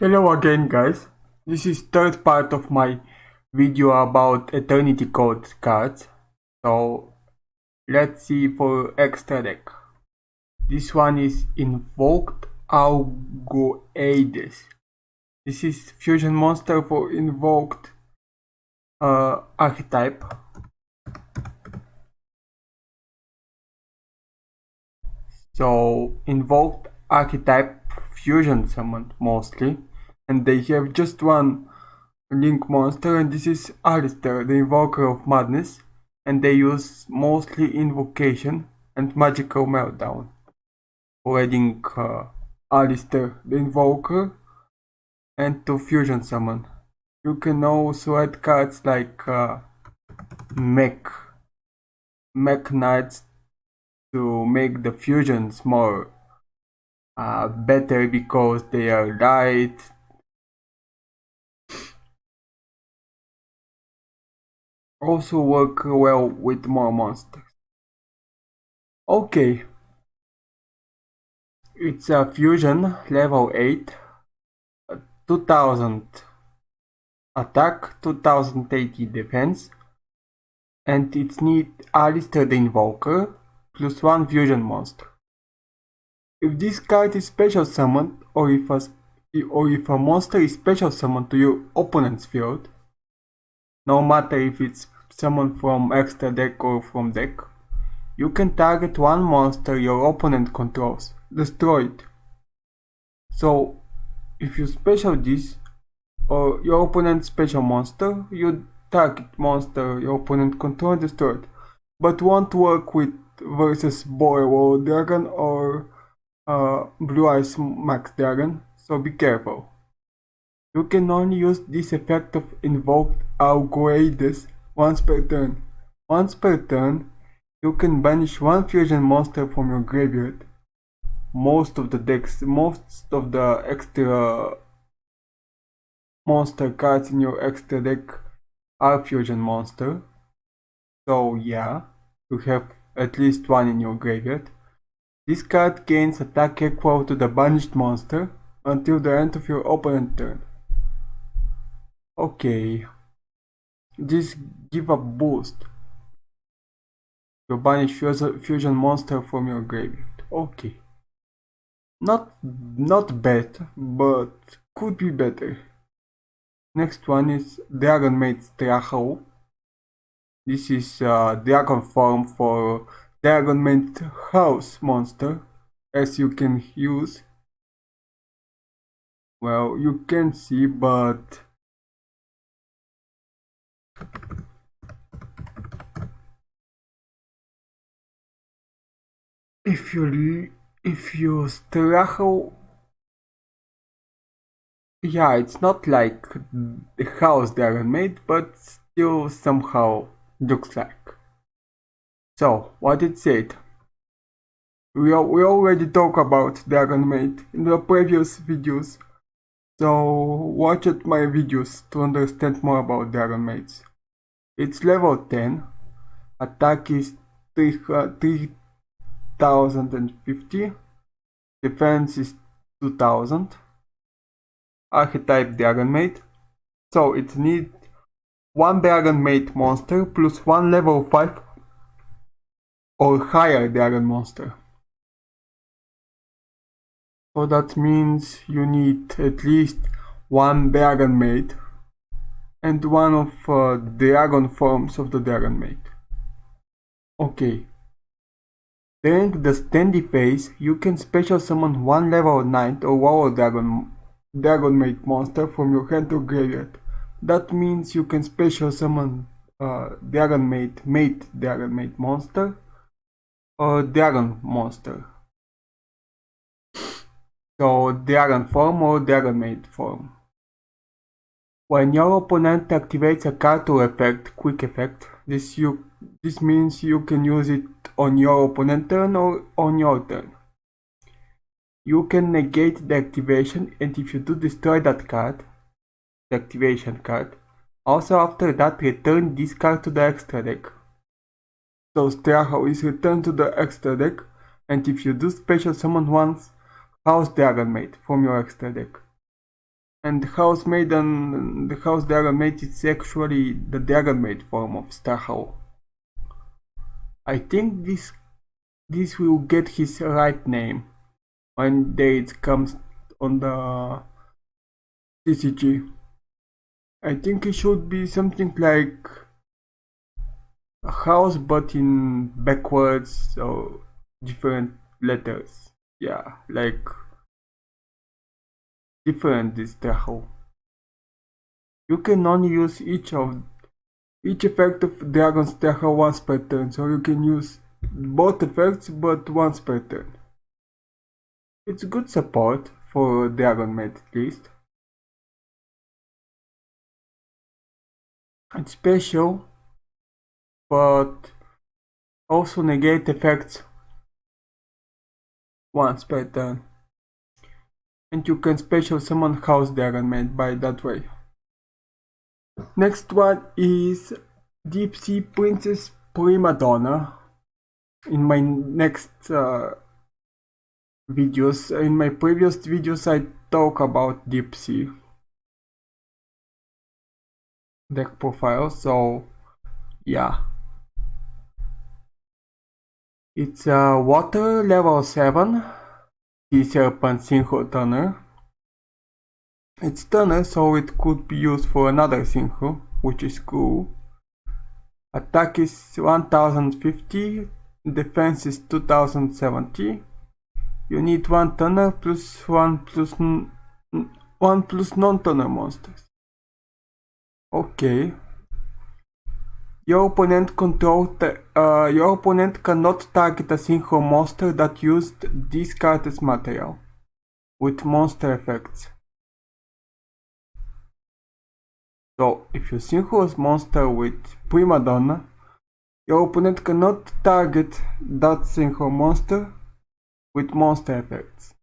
Hello again guys, this is third part of my video about Eternity Code cards. So let's see for extra deck. This one is Invoked Augoades. This is fusion monster for invoked archetype. So invoked archetype fusion summoned mostly, and they have just one link monster, and this is Alistair, the Invoker of Madness, and they use mostly Invocation and Magical Meltdown for adding Alistair, the Invoker, and to fusion summon. You can also add cards like Mech Knights to make the fusions more better because they are light. Also work well with more monsters. Okay, it's a fusion level 8, 2000 attack, 2080 defense, and it needs Alistair the Invoker plus 1 fusion monster. If this card is special summoned, or if a monster is special summoned to your opponent's field, no matter if it's summoned from extra deck or from deck, you can target one monster your opponent controls, destroy it. So, if you special this, or your opponent's special monster, you target monster your opponent controls, destroy it. But won't work with versus Boil Dragon or Blue Eyes Max Dragon, so be careful. You can only use this effect of Invoked Augoades once per turn. Once per turn, you can banish one fusion monster from your graveyard. Most of the extra monster cards in your extra deck are fusion monster. So yeah, you have at least one in your graveyard. This card gains attack equal to the banished monster until the end of your opponent's turn. Okay, this give a boost. You banish fusion monster from your graveyard. Okay. Not bad, but could be better. Next one is Dragon Maid Straho. This is dragon form for Dragon Maid house monster, as you can use. Well, you can see, but if you Straho, yeah, it's not like the house Dragon Maid, but still somehow looks like. So, what it said. We already talked about Dragon Maid in the previous videos, so watch at my videos to understand more about Dragon Maids. It's level 10, attack is 3050, defense is 2000, archetype Dragon Maid, so it needs one Dragon Maid monster plus one level 5 or higher dragon monster. So that means you need at least one Dragon Maid and one of dragon forms of the Dragon Maid. Okay. During the standy phase, you can special summon one level 9 or lower Dragon Maid monster from your hand or graveyard. That means you can special summon Dragon Maid monster or Dragon monster. So Dragon form or Dragon Maid form. When your opponent activates a card or effect, quick effect, this means you can use it on your opponent's turn or on your turn. You can negate the activation, and if you do destroy that card, the activation card, also after that return this card to the extra deck. So Straho is returned to the extra deck, and if you do special summon once, House Dragon Maid from your extra deck. And the house dragon maid is actually the dragon maid form of Starhawk. I think this will get his right name when it comes on the TCG. I think it should be something like a house but in backwards or different letters. Yeah, like different is Starhawk. You can only use each effect of Dragon's Starhawk once per turn, so you can use both effects but once per turn. It's good support for Dragon Maid at least. It's special, but also negate effects once per turn. And you can special summon House Dragon Maid by that way. Next one is Deep Sea Princess Prima Donna. In my next videos, in my previous videos I talk about Deep Sea deck profile, so yeah. It's a water level 7 Sea Serpent Synchro Turner. It's Turner, so it could be used for another Synchro, which is cool. Attack is 1050, defense is 2070. You need 1 Turner plus 1 plus non-Turner monsters. Okay. Your opponent cannot target a single monster that used this card as material with monster effects. So if you synchro a monster with Prima Donna, your opponent cannot target that synchro monster with monster effects.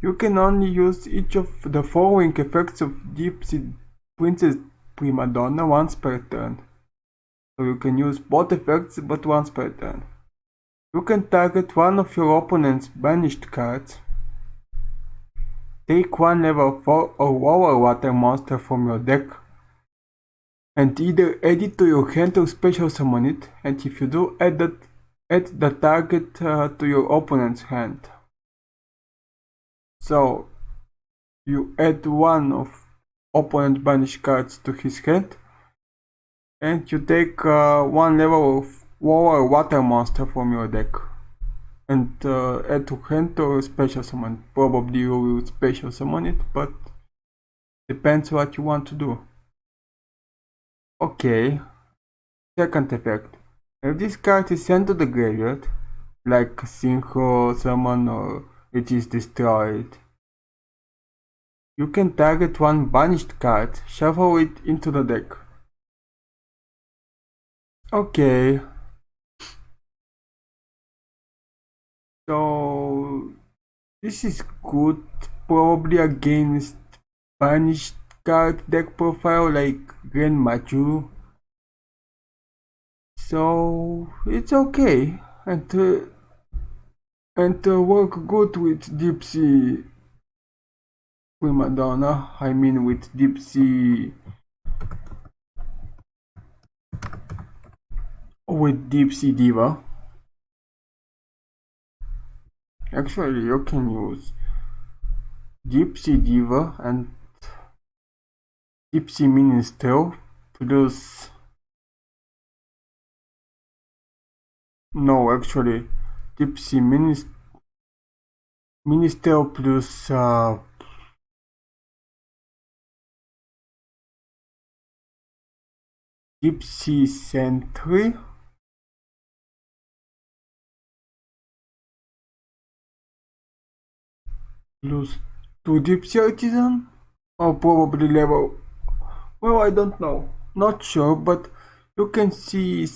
You can only use each of the following effects of Deep Sea Princess Prima Donna once per turn. So you can use both effects but once per turn. You can target one of your opponent's banished cards, take one level 4 or lower water monster from your deck, and either add it to your hand or special summon it, and if you do, add the target to your opponent's hand. So you add one of opponent's banished cards to his hand, and you take one level of lower water monster from your deck and add to hand or special summon. Probably you will special summon it, but depends what you want to do. Okay, second effect. If this card is sent to the graveyard, like Synchro Summon or it is destroyed, you can target one banished card, shuffle it into the deck. Okay. So this is good, probably against banished card deck profile like Grand Machu. So it's okay and work good with Deep Sea Prima Donna. I mean with Deep Sea Diva. Actually, you can use Deep Sea Diva and Deep Sea Minstrel plus. No, actually, Deep Sea Minstrel plus Deep Sea Sentry plus 2 Deep Sea Artisan, or probably level. Well, I don't know, not sure, but you can see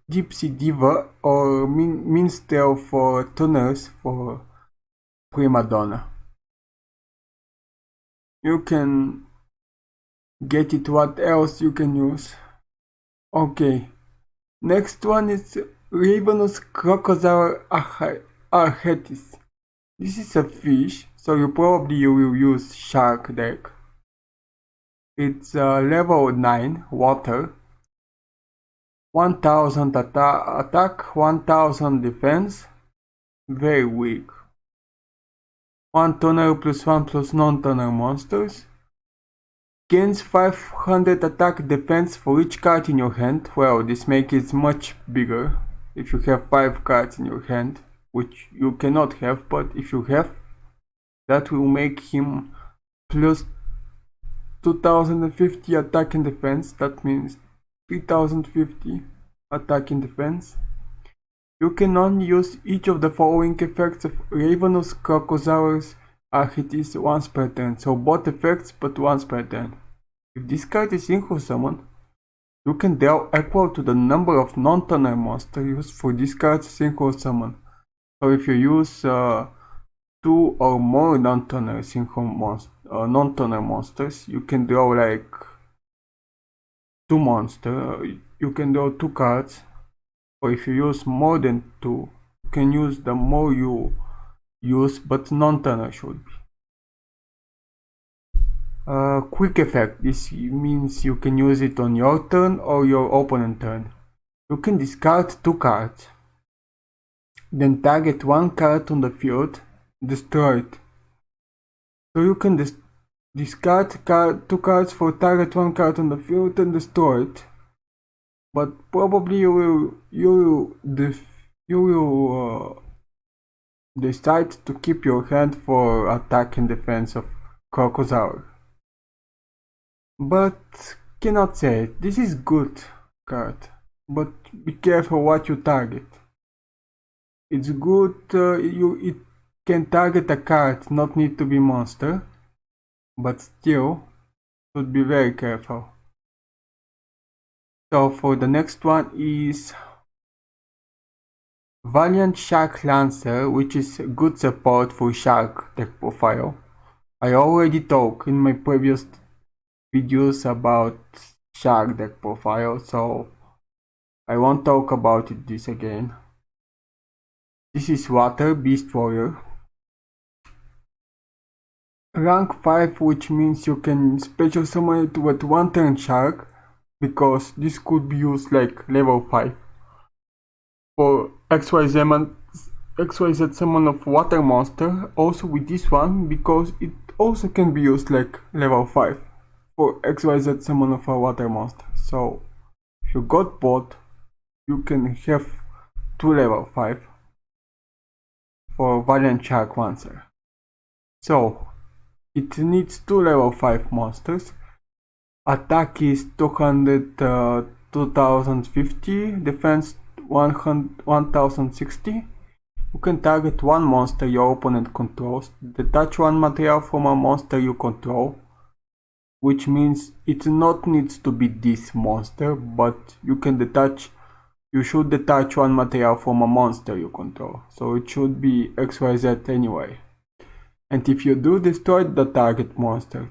Deep Sea Diva or Minstrel for tuners for Prima Donna. You can get it. What else you can use? Okay, next one is Ravenous Crocodile Archetis. This is a fish, so you will use Shark deck. It's level 9 water, 1000 attack, 1000 defense, very weak. 1 toner plus 1 plus non-toner monsters. Gains 500 attack defense for each card in your hand. Well, this makes it much bigger if you have 5 cards in your hand, which you cannot have, but if you have, that will make him plus 2050 attack and defense. That means 3050 attack and defense. You can only use each of the following effects of Ravenous Crocosaurus Architis once per turn, so both effects but once per turn. If this card is synchro summoned, you can draw equal to the number of non-toner monsters used for this card's synchro summon. So if you use 2 or more non-toner monsters, you can draw like 2 monsters. You can draw 2 cards. Or if you use more than 2, you can use the more you use, but non-toner should be. Quick effect. This means you can use it on your turn or your opponent's turn. You can discard 2 cards. Then target 1 card on the field, destroy it. So you can discard 2 cards for target 1 card on the field and destroy it. But probably you will decide to keep your hand for attack and defense of Crocosaur. But cannot say it. This is good card, but be careful what you target. It's good. It can target a card, not need to be monster, but still should be very careful. So for the next one is Valiant Shark Lancer, which is good support for Shark deck profile. I already talked in my previous videos about Shark deck profile, so I won't talk about this again. This is Water Beast Warrior. Rank 5, which means you can special summon it with 1 turn Shark, because this could be used like level 5 for XYZ summon of water monster. Also with this one, because it also can be used like level 5 for XYZ summon of a water monster. So if you got both, you can have 2 level 5 for Valiant Shark Lancer. So it needs 2 level 5 monsters. Attack is 2050, defense 1060. You can target 1 monster your opponent controls, detach 1 material from a monster you control, which means it not needs to be this monster, but you should detach 1 material from a monster you control, so it should be XYZ anyway. And if you do, destroy the targeted monster.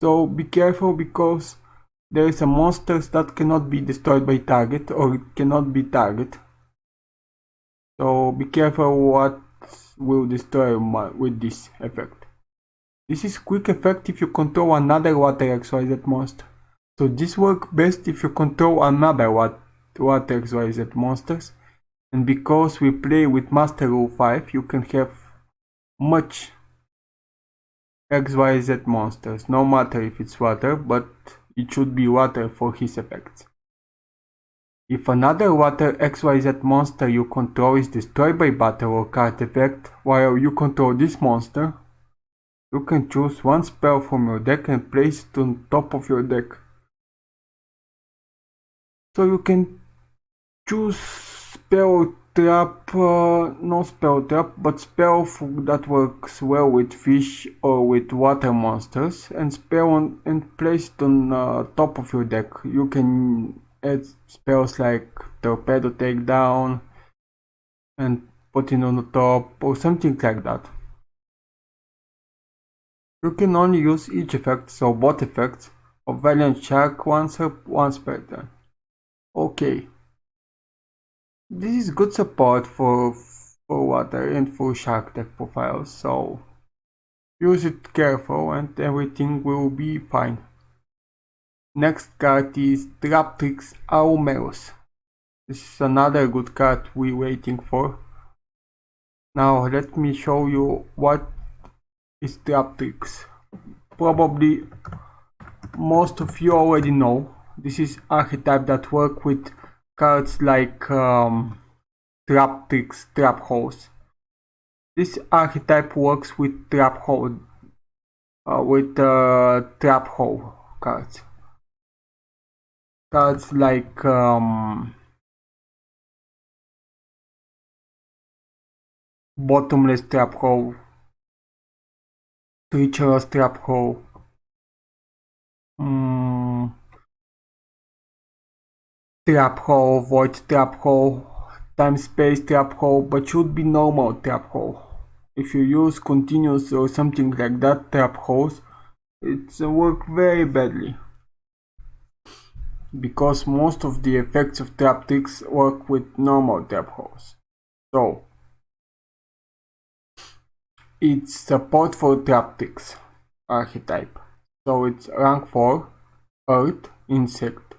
So be careful, because there is a monsters that cannot be destroyed by target, or it cannot be target. So be careful what will destroy with this effect. This is quick effect if you control another water XYZ monster. So this works best if you control another water XYZ monsters. And because we play with Master Rule 5, you can have much XYZ monsters, no matter if it's water, but it should be water for his effects. If another water XYZ monster you control is destroyed by battle or card effect while you control this monster, you can choose 1 spell from your deck and place it on top of your deck. So you can choose spell trap, no spell trap, but spell that works well with fish or with water monsters, and place it on top of your deck. You can add spells like torpedo takedown and put it on the top or something like that. You can only use each effect, so both effects of Valiant Shark once per turn. Okay. This is good support for for water and for shark tech profiles, so use it careful and everything will be fine. Next card is Traptrix Aumeros. This is another good card we're waiting for. Now let me show you what is Traptrix. Probably most of you already know. This is archetype that work with cards like Traptrix, Trap Holes. This archetype works with Trap Hole, Trap Hole cards. Cards like Bottomless Trap Hole, Treacherous Trap Hole, Trap Hole, Void Trap Hole, Time Space Trap Hole, but should be normal Trap Hole. If you use continuous or something like that trap holes, it work very badly. Because most of the effects of Traptrix work with normal trap holes. So, it's support for Traptrix archetype. So it's rank 4, Earth, Insect.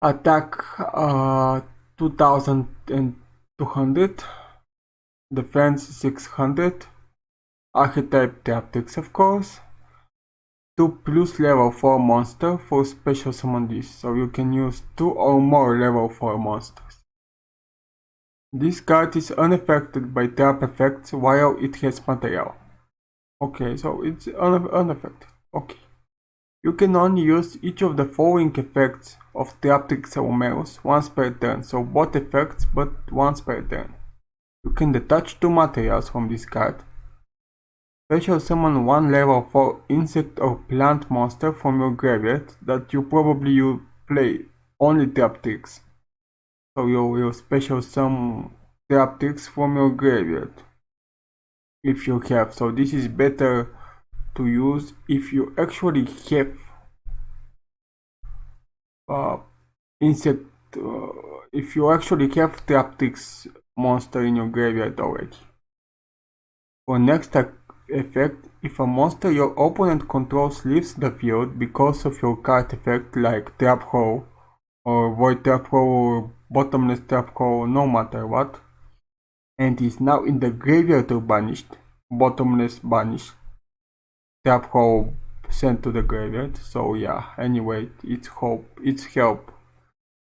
Attack 2200, defense 600, archetype Traptrix of course. 2+ level 4 monster for special summon this, so you can use 2 or more level 4 monsters. This card is unaffected by trap effects while it has material. Okay, so it's unaffected. Okay. You can only use each of the following effects of Traptrix Aumeros once per turn, so both effects but once per turn. You can detach 2 materials from this card. Special summon 1 level 4 insect or plant monster from your graveyard that you play only Traptrix. So you special summon Traptrix from your graveyard. If you have. So this is better to use if you actually have insect. If you actually have Traptrix monster in your graveyard already. For next effect, if a monster your opponent controls leaves the field because of your card effect like Trap Hole or Void Trap Hole or Bottomless Trap Hole, no matter what, and is now in the graveyard or banished, Bottomless banished, Trap Hole sent to the graveyard, so yeah, anyway, it's help.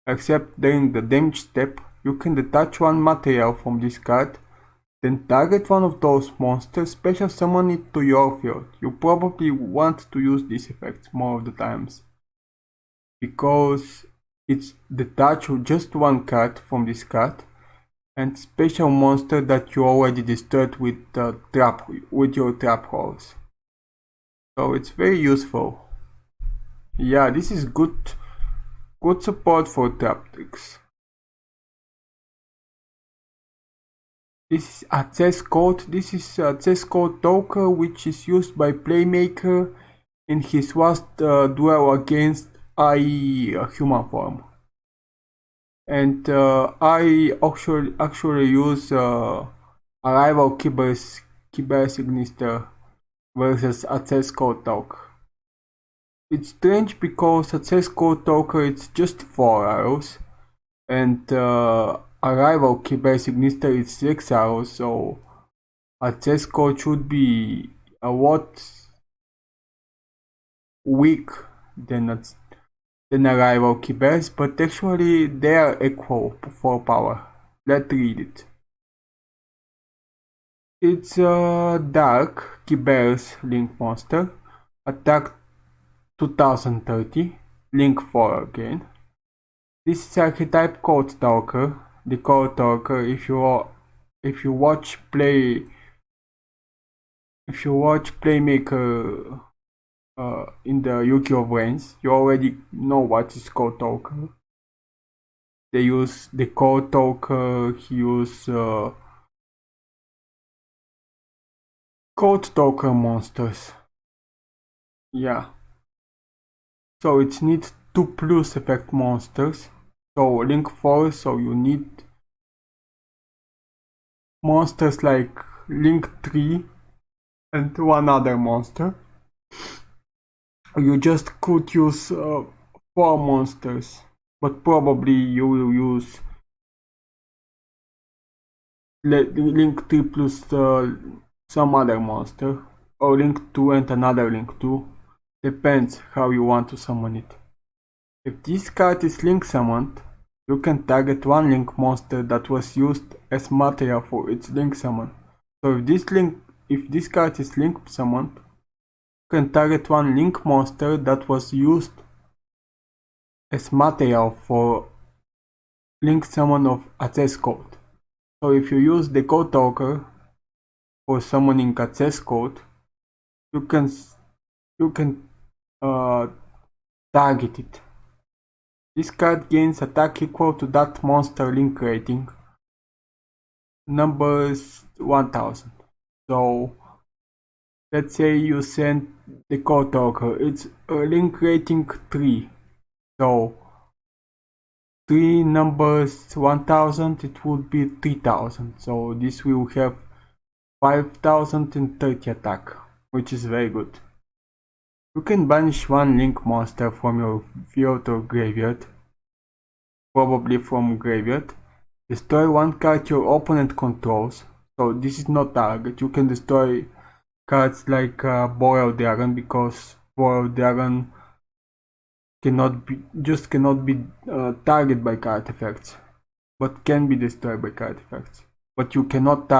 Except during the damage step, you can detach 1 material from this card, then target one of those monsters, special summon it to your field. You probably want to use this effect more of the times, because it's detach just 1 card from this card, and special monster that you already destroyed with your trap holes. So it's very useful. Yeah, this is good support for Traptrix. This is access code. This is access code token which is used by Playmaker in his last duel against human form. And I actually use Arrival Kyber Signister versus access code token. It's strange because access code token it's just 4 arrows, and Arrival Kyber Signister is 6 arrows, so access code should be a lot weak than Arrival Kybers, but actually they are equal for power. Let's read it. It's a Dark Kybers Link monster, attack 2030, Link 4 again. This is archetype Code Talker. The Code Talker, if you watch Playmaker in the Yu-Gi-Oh! Brains, you already know what is Code Talker. They use the Code Talker, he use Code Talker monsters. Yeah. So it needs 2+ effect monsters. So Link 4, so you need monsters like Link 3 and one other monster. You just could use 4 monsters, but probably you will use Link 3 plus some other monster, or Link 2 and another Link 2. Depends how you want to summon it. If this card is Link summoned, you can target one Link monster that was used as material for its Link summon. So if this card is Link summoned, you can target one Link monster that was used as material for Link summon of access code. So if you use the code talker for summoning access code, you can target it. This card gains attack equal to that monster Link rating, numbers 1000. So let's say you send the code talker, it's a Link rating 3. So 3 numbers 1000, it would be 3000. So this will have 5030 attack, which is very good. You can banish one Link monster from your field or graveyard, probably from graveyard. Destroy one card your opponent controls. So this is not target. You can destroy cards like Boiled Dragon, because Boiled Dragon cannot be targeted by card effects, but can be destroyed by card effects. But you cannot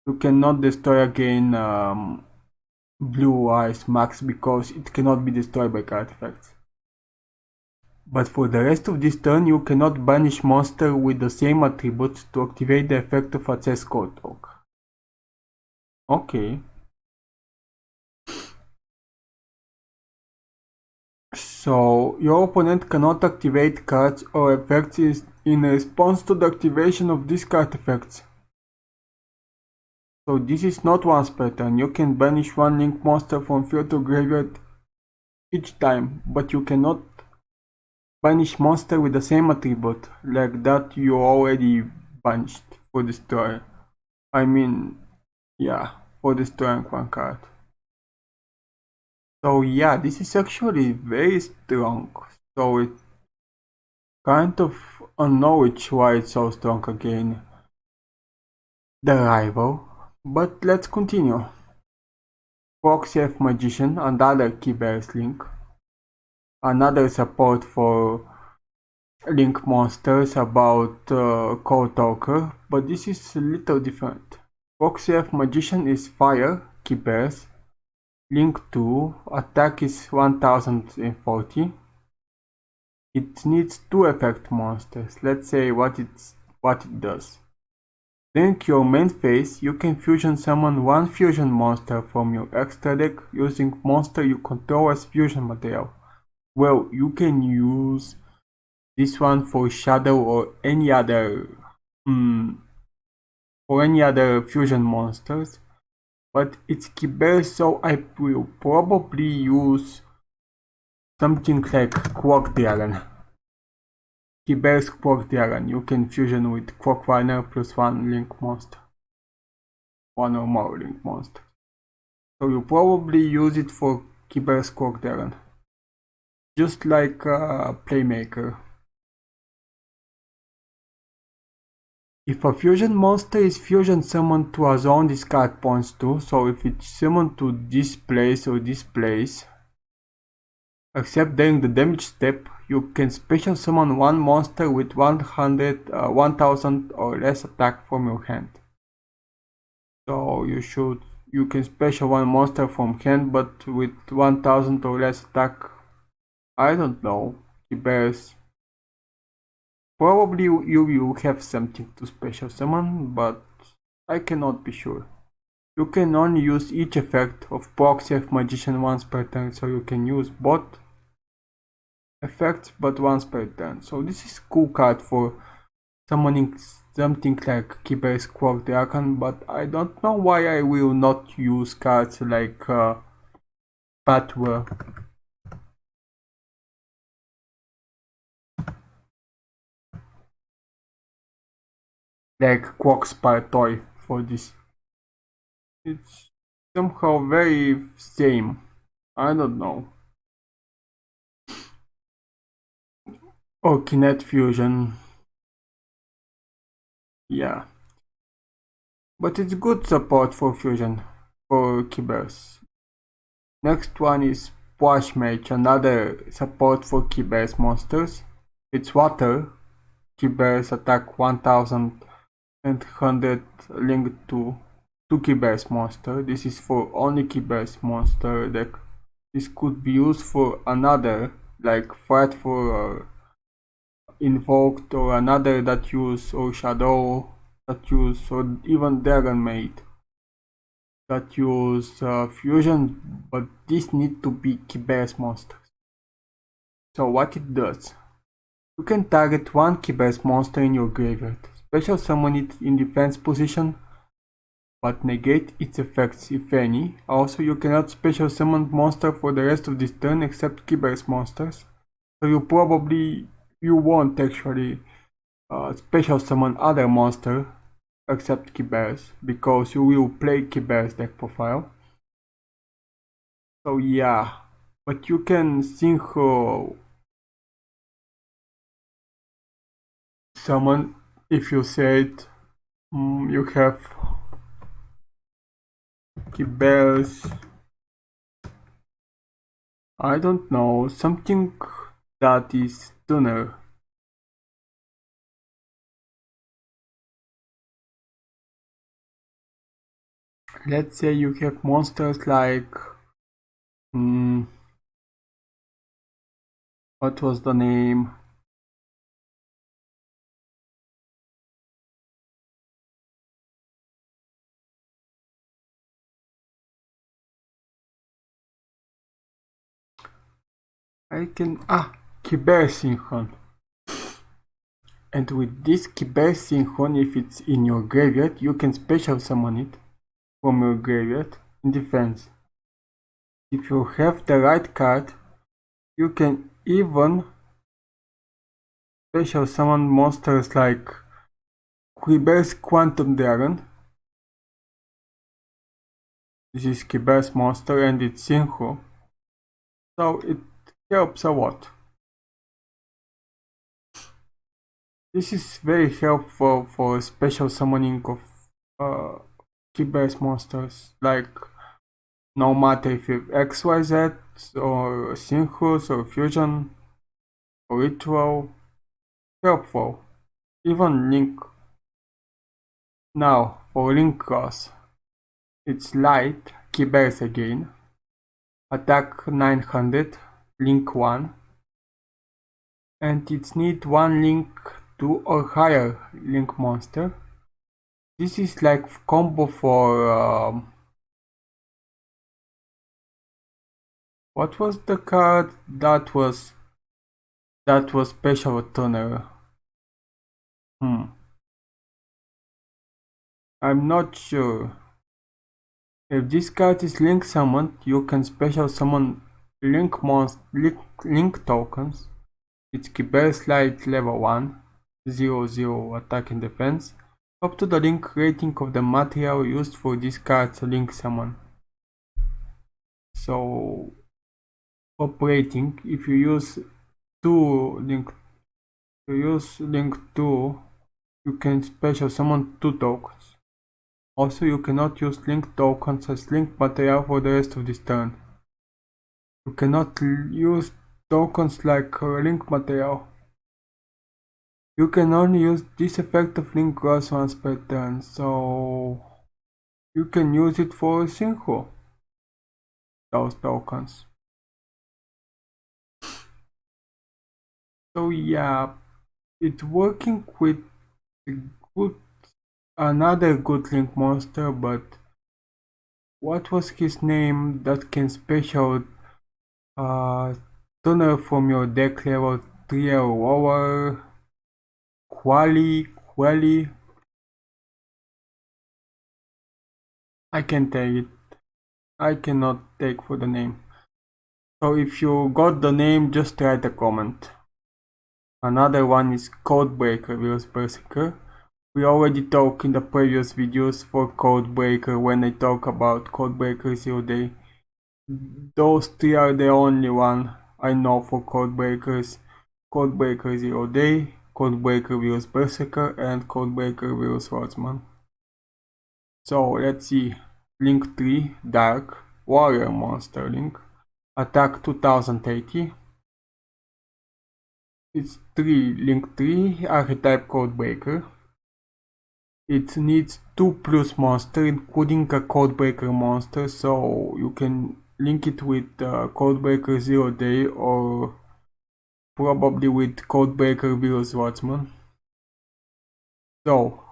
you cannot destroy again Blue Eyes Max, because it cannot be destroyed by card effects. But for the rest of this turn, you cannot banish monster with the same attributes to activate the effect of access code talk. Okay. So your opponent cannot activate cards or effects in response to the activation of these card effects. So this is not once per turn. You can banish one Link monster from field to graveyard each time, but you cannot banish monster with the same attribute like that you already banished for destroy. I mean, yeah, for destroying one card. So yeah, this is actually very strong. So it's kind of unknown why it's so strong again. The rival. But let's continue. Proxy F Magician, another Keybear's Link. Another support for Link monsters about Code Talker, but this is a little different. Proxy F Magician is Fire, Keybears. Link 2, attack is 1040. It needs 2 effect monsters. Let's say what it does. Link your main phase, you can fusion summon one fusion monster from your extra deck using monster you control as fusion material. Well, you can use this one for Shadow or any other fusion monsters, but it's Keybear, so I will probably use something like Quark Dragon. Keybear's Quark Dragon, you can fusion with Quark Runner plus one Link monster. One or more Link monsters. So you probably use it for Keybear's Quark Dragon. Just like Playmaker. If a fusion monster is fusion summoned to a zone this card points to, so if it's summoned to this place or this place, except during the damage step, you can special summon one monster with 1000 or less attack from your hand. So you can special one monster from hand, but with 1000 or less attack. I don't know. Keybears. Probably you will have something to special summon, but I cannot be sure. You can only use each effect of Proxy F Magician once per turn, so you can use both effects but once per turn. So this is cool card for summoning something like Keybear's Quark Dragon, but I don't know why I will not use cards like Patwa. like Quarkspire toy for this. It's somehow very same. I don't know. Or Kinet Fusion. Yeah. But it's good support for Fusion for Keybears. Next one is Splash Mage, another support for Keybears monsters. It's water. Keybears attack 1800 linked to 2 Keybears monster. This is for only Keybears monster deck. This could be used for another, like Fight for Invoked, or another that use, or Shadow that use, or even Dragon Maid that use Fusion, but this need to be Keybears monsters. So what it does, you can target one Keybears monster in your graveyard, special summon it in defense position, but negate its effects if any. Also, you cannot special summon monster for the rest of this turn except Keybears monsters. So you won't actually special summon other monster except Keybears, because you will play Keybears deck profile. So yeah, but you can synchro summon if you said you have Keybears, I don't know, something that is stunner. Let's say you have monsters like what was the name? Keybears Synchron. And with this Keybears Synchron, if it's in your graveyard, you can special summon it from your graveyard in defense. If you have the right card, you can even special summon monsters like Keybears Quantum Dragon. This is Keybears monster and it's synchro, so it helps a lot. This is very helpful for special summoning of Keybears monsters, like no matter if you have XYZ or Synchros or Fusion or Ritual, helpful. Even Link. Now for Link Cross, it's light, Keybears again, attack 900, Link 1, and it's need one Link 2 or higher Link monster. This is like combo for what was the card that was special tuner? I'm not sure. If this card is link summoned, you can special summon link tokens. It's Keybears Light level 1, 0/0 attack and defense, up to the link rating of the material used for this card's link summon. So operating, if you use link 2, you can special summon 2 tokens. Also, you cannot use link tokens as link material for the rest of this turn. You cannot use tokens like link material. You can only use this effect of link cross once per turn, so you can use it for synchro, those tokens. So yeah, it's working with another good link monster, but what was his name that can special tuner from your deck level 3 or lower? Quali. I can take it. I cannot take for the name. So if you got the name, just write a comment. Another one is Codebreaker vs Berserker. We already talked in the previous videos for Codebreaker when I talk about Codebreaker 0 Day. Those three are the only one I know for Codebreakers. Codebreaker 0 Day, Codebreaker Virus Berserker, and Codebreaker Virus Swordsman. So let's see. Link 3, Dark, Warrior Monster Link, Attack 2080. It's Link 3, Archetype Codebreaker. It needs 2 plus monster, including a Codebreaker monster, so you can link it with Codebreaker 0 Day or probably with Codebreaker Virus Swordsman. So,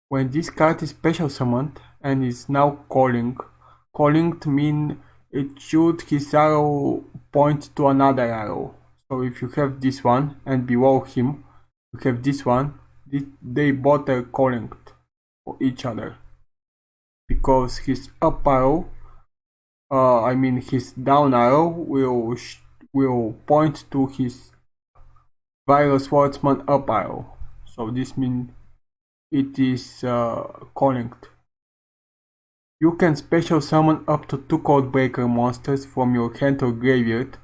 when this card is special summoned and is now calling mean it should his arrow point to another arrow. So if you have this one and below him you have this one, they both are calling for each other, because his up arrow, his down arrow will point to his Virus Swordsman up arrow. So this means it is calling. You can special summon up to 2 Codebreaker monsters from your hand or graveyard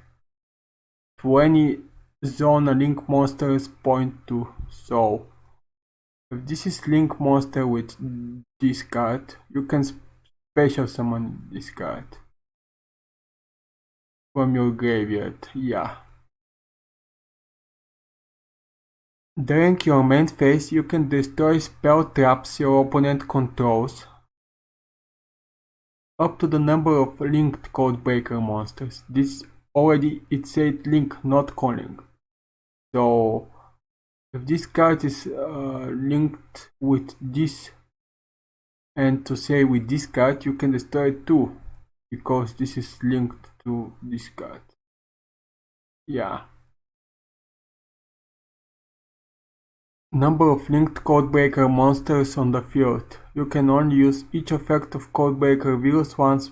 to any zone a link monsters point to. So if this is link monster with this card, you can special summon this card from your graveyard. Yeah. During your main phase, you can destroy spell traps your opponent controls up to the number of linked Codebreaker monsters. This already it said link, not calling. So if this card is linked with this, and to say with this card, you can destroy it too, because this is linked to this card. Yeah. Number of linked Codebreaker monsters on the field. You can only use each effect of Codebreaker Virus once,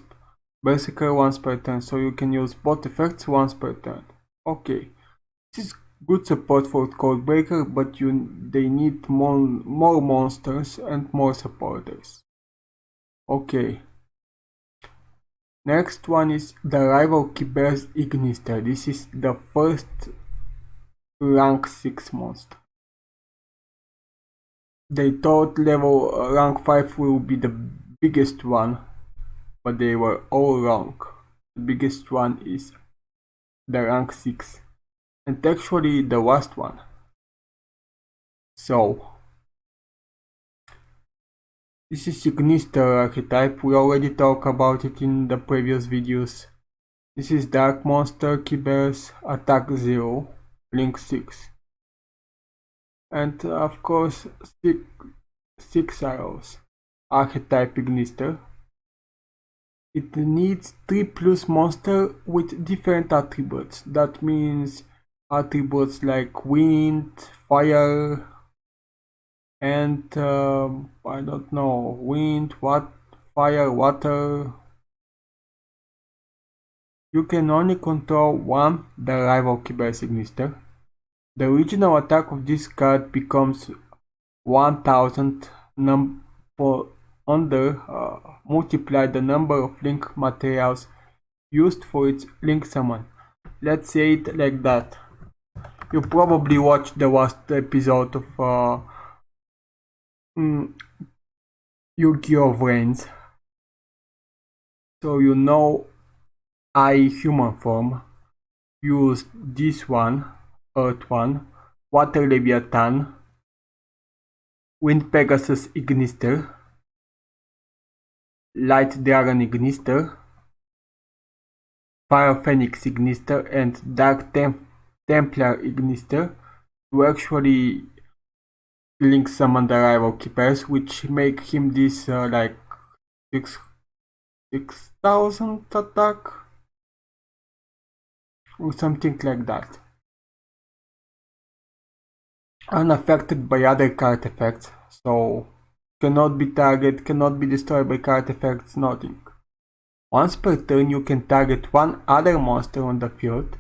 Berserker once per turn, so you can use both effects once per turn. Okay, this is good support for Codebreaker, but they need more monsters and more supporters. Okay. Next one is the Rival Keeper's Ignister. This is the first rank 6 monster. They thought level rank 5 will be the biggest one, but they were all wrong. The biggest one is the rank 6, and actually the worst one. So this is Ignister archetype. We already talked about it in the previous videos. This is Dark Monster Keepers, Attack 0, Link 6. And of course 6 arrows. Archetype Ignister. It needs 3 plus monster with different attributes. That means attributes like wind, fire, and I don't know, wind, fire, water. You can only control one, the Rival Keeper's Ignister. The original attack of this card becomes 1000 multiply the number of link materials used for its link summon. Let's say it like that. You probably watched the last episode of Yu-Gi-Oh! Brains, so you know I, human form, used this one, Earth one, Water Leviathan, Wind Pegasus Ignister, Light Dragon Ignister, Fire Phoenix Ignister, and Dark Templar Ignister to actually link summon the Rival Keepers, which make him this like 6,000 attack or something like that, unaffected by other card effects, so cannot be targeted, cannot be destroyed by card effects, nothing. Once per turn you can target one other monster on the field,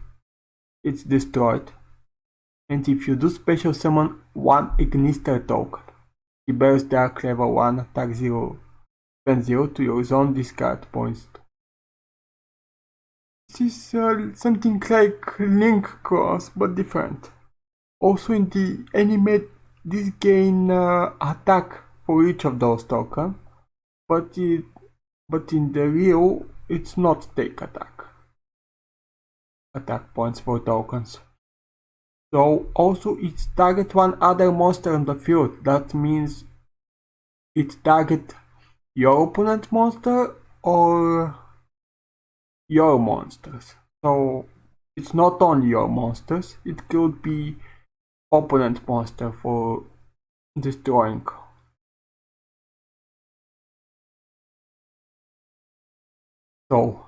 it's destroyed, and if you do special summon one Ignister token, Keybear's Dark level 1 attack 0, spend 0 to your zone, discard points. This is something like Link Cross, but different. Also in the anime, this gain attack for each of those tokens, but in the real, it's not take attack points for tokens. So also it target one other monster on the field. That means it target your opponent monster or your monsters. So it's not only your monsters, it could be opponent monster for destroying. So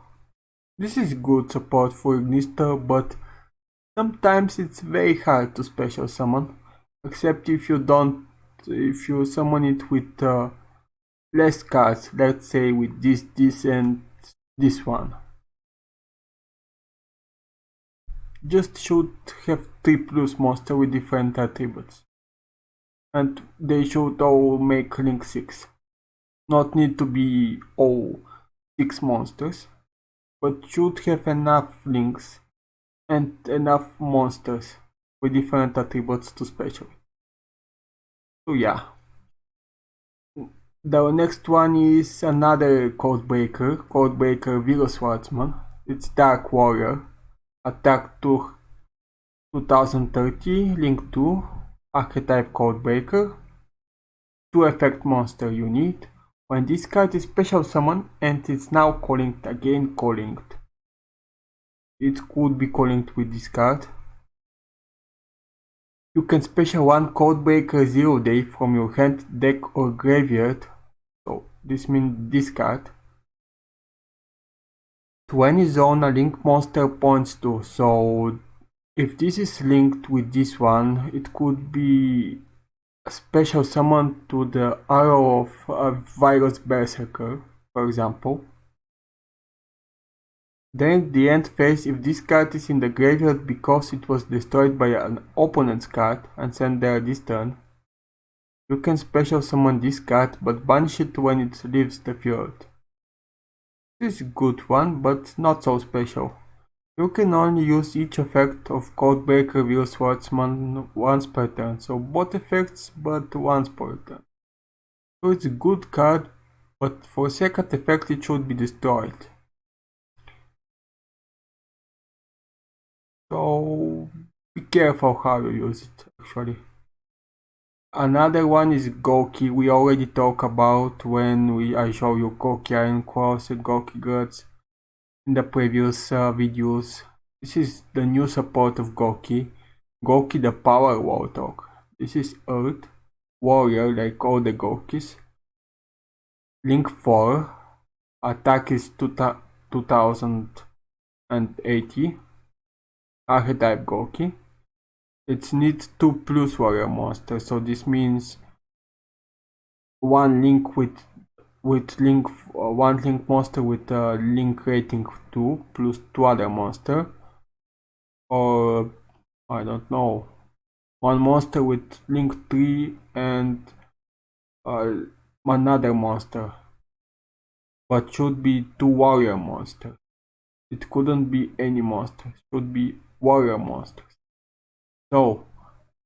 this is good support for Ignister, but sometimes it's very hard to special summon, except if you summon it with less cards, let's say with this and this one. Just should have 3 plus monster with different attributes. And they should all make link 6. Not need to be all 6 monsters, but should have enough links and enough monsters with different attributes to special. So yeah. The next one is another Codebreaker Virus Swordsman. It's Dark Warrior. Attack to 2030, link 2, archetype Codebreaker. 2 effect monster you need. When this card is special summon and it's now co-linked again, co-linked. It could be co-linked with this card. You can special one Codebreaker 0 day from your hand, deck or graveyard. So this means this card. To any zone a link monster points to. So if this is linked with this one, it could be a special summon to the arrow of a Virus Berserker, for example. Then the end phase, if this card is in the graveyard because it was destroyed by an opponent's card and sent there this turn, you can special summon this card but banish it when it leaves the field. This is a good one, but not so special. You can only use each effect of Codebreaker Virus Swordsman once per turn, so both effects but once per turn. So it's a good card, but for second effect it should be destroyed. So be careful how you use it actually. Another one is Goki. We already talked about when I show you Goki Iron Cross and Goki Guts in the previous videos. This is the new support of Goki. Goki the Power Warthog. This is Earth Warrior like all the Gokis. Link 4. Attack is 2080. Archetype Goki. It needs 2 plus warrior monsters, so this means one link with link one link monster with a link rating 2 plus 2 other monster, or I don't know, one monster with link 3 and another monster, but should be 2 warrior monsters. It couldn't be any monster, it should be warrior monsters. So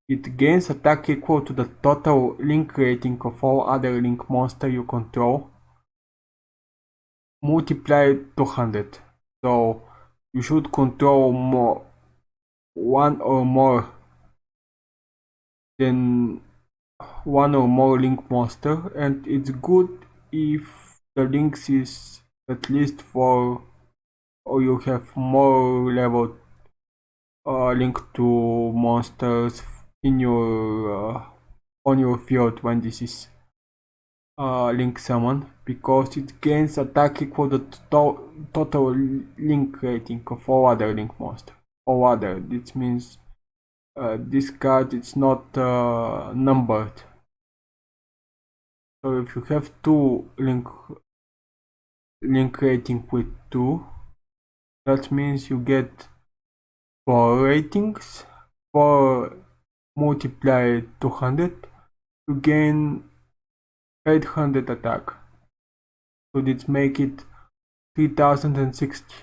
it gains attack equal to the total link rating of all other link monsters you control, multiplied 200. So you should control one or more link monster, and it's good if the links is at least 4 or you have more level link to monsters in your on your field when this is link summon, because it gains attack equal to total link rating of all other link monsters. All other, this means this card is not numbered. So if you have 2 link rating with 2, that means you get 4 ratings. 4 multiplied 200, you gain 800 attack. So let's make it 3060.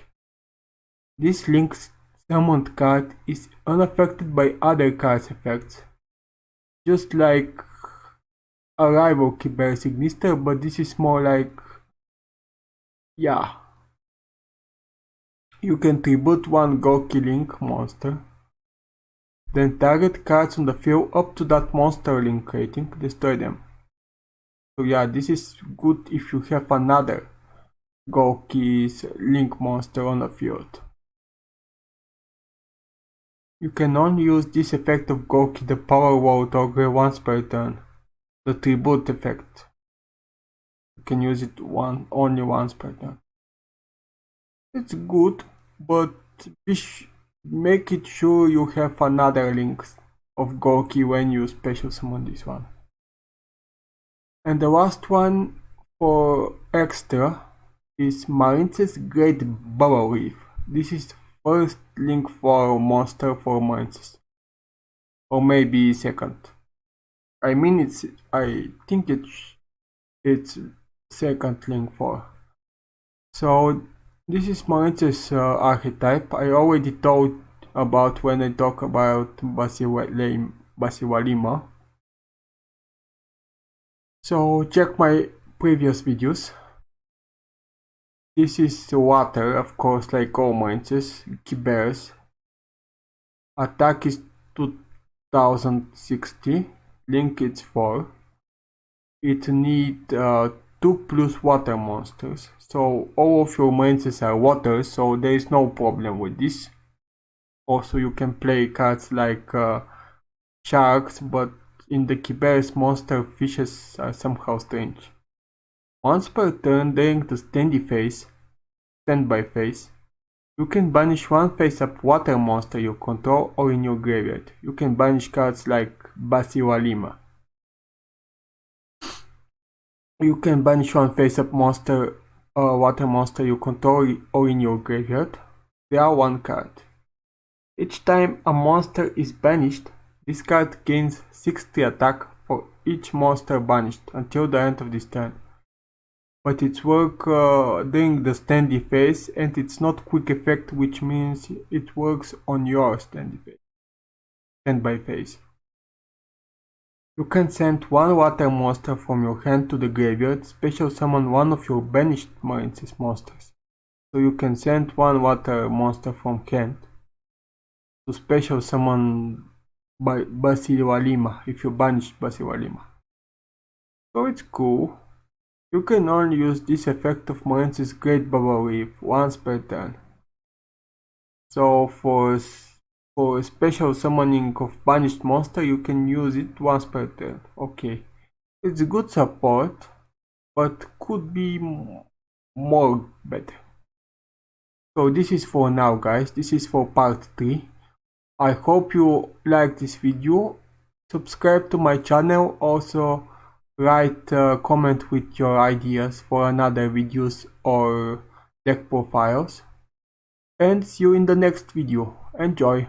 This link's summoned card is unaffected by other cards' effects, just like a rival Kyber Signister, but this is more like, yeah. You can tribute one Gorky Link monster, then target cards on the field up to that monster link rating, destroy them. So yeah, this is good if you have another Gorky's link monster on the field. You can only use this effect of Gorky the Power Word Ogre once per turn, the tribute effect. You can use it only once per turn. It's good, but make it sure you have another link of Gorky when you special summon this one. And the last one for extra is Marince's Great Bubble Reef. This is first link for monster for Marince's, or maybe second. I think it's second link for. So this is Marince's archetype. I already talked about when I talk about Basiwalima. So check my previous videos. This is water, of course, like all Marince's, Kybers. Attack is 2060, link is 4. It need 2+ water monsters, so all of your Marince's are water, so there is no problem with this. Also you can play cards like sharks, but in the Kybers monster fishes are somehow strange. Once per turn during the standby phase, you can banish one face-up water monster you control or in your graveyard. You can banish cards like Basiwalima. You can banish one face-up monster water monster you control or in your graveyard. They are one card. Each time a monster is banished, this card gains 60 attack for each monster banished until the end of this turn. But it's work during the standby phase, and it's not quick effect, which means it works on your standby phase. You can send one water monster from your hand to the graveyard, special summon one of your banished Marince's monsters. So you can send one water monster from hand to special summon Basiwalima if you banished Basiwalima. So it's cool. You can only use this effect of Marince's Great Bubble Reef once per turn. So for special summoning of banished monster, you can use it once per turn. Okay, it's good support, but could be more better. So this is for now, guys. This is for part 3. I hope you like this video. Subscribe to my channel. Also write a comment with your ideas for another videos or deck profiles. And see you in the next video. Enjoy!